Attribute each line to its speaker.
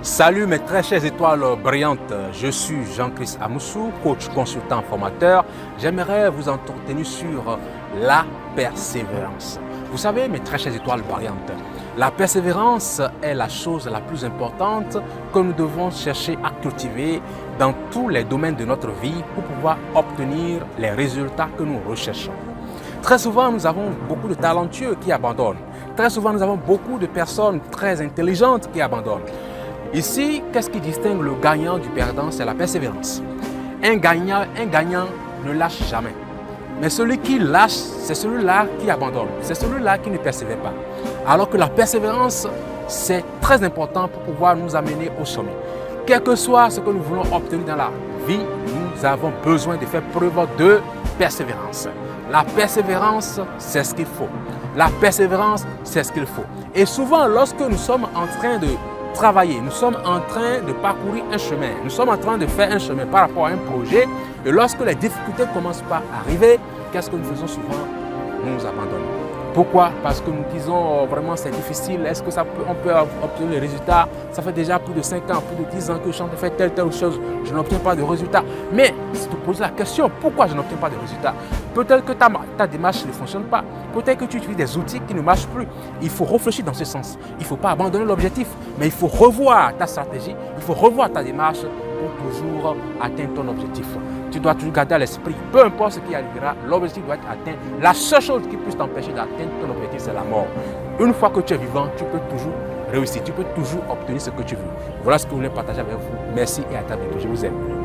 Speaker 1: Salut mes très chères étoiles brillantes, je suis Jean-Christ Amoussou, coach consultant formateur. J'aimerais vous entretenir sur la persévérance. Vous savez mes très chères étoiles brillantes, la persévérance est la chose la plus importante que nous devons chercher à cultiver dans tous les domaines de notre vie pour pouvoir obtenir les résultats que nous recherchons. Très souvent, nous avons beaucoup de talentueux qui abandonnent. Très souvent, nous avons beaucoup de personnes très intelligentes qui abandonnent. Ici, qu'est-ce qui distingue le gagnant du perdant? C'est la persévérance. Un gagnant ne lâche jamais. Mais celui qui lâche, c'est celui-là qui abandonne. C'est celui-là qui ne persévère pas. Alors que la persévérance, c'est très important pour pouvoir nous amener au sommet. Quel que soit ce que nous voulons obtenir dans la vie, nous avons besoin de faire preuve de persévérance. La persévérance, c'est ce qu'il faut. La persévérance, c'est ce qu'il faut. Et souvent, lorsque nous sommes en train de travailler, nous sommes en train de parcourir un chemin, nous sommes en train de faire un chemin par rapport à un projet, et lorsque les difficultés commencent par arriver, qu'est-ce que nous faisons souvent? Nous nous abandonnons. Pourquoi? Parce que nous disons vraiment c'est difficile, est-ce que on peut obtenir les résultats? Ça fait déjà plus de 5 ans, plus de 10 ans que je suis en train de faire telle chose, je n'obtiens pas de résultats. Mais si tu poses la question, pourquoi je n'obtiens pas de résultats? Peut-être que ta démarche ne fonctionne pas, peut-être que tu utilises des outils qui ne marchent plus. Il faut réfléchir dans ce sens. Il ne faut pas abandonner l'objectif, mais il faut revoir ta stratégie, il faut revoir ta démarche pour toujours atteindre ton objectif. Tu dois toujours garder à l'esprit, peu importe ce qui arrivera, l'objectif doit être atteint. La seule chose qui puisse t'empêcher d'atteindre ton objectif, c'est la mort. Une fois que tu es vivant, tu peux toujours réussir, tu peux toujours obtenir ce que tu veux. Voilà ce que je voulais partager avec vous. Merci et à très bientôt. Je vous aime.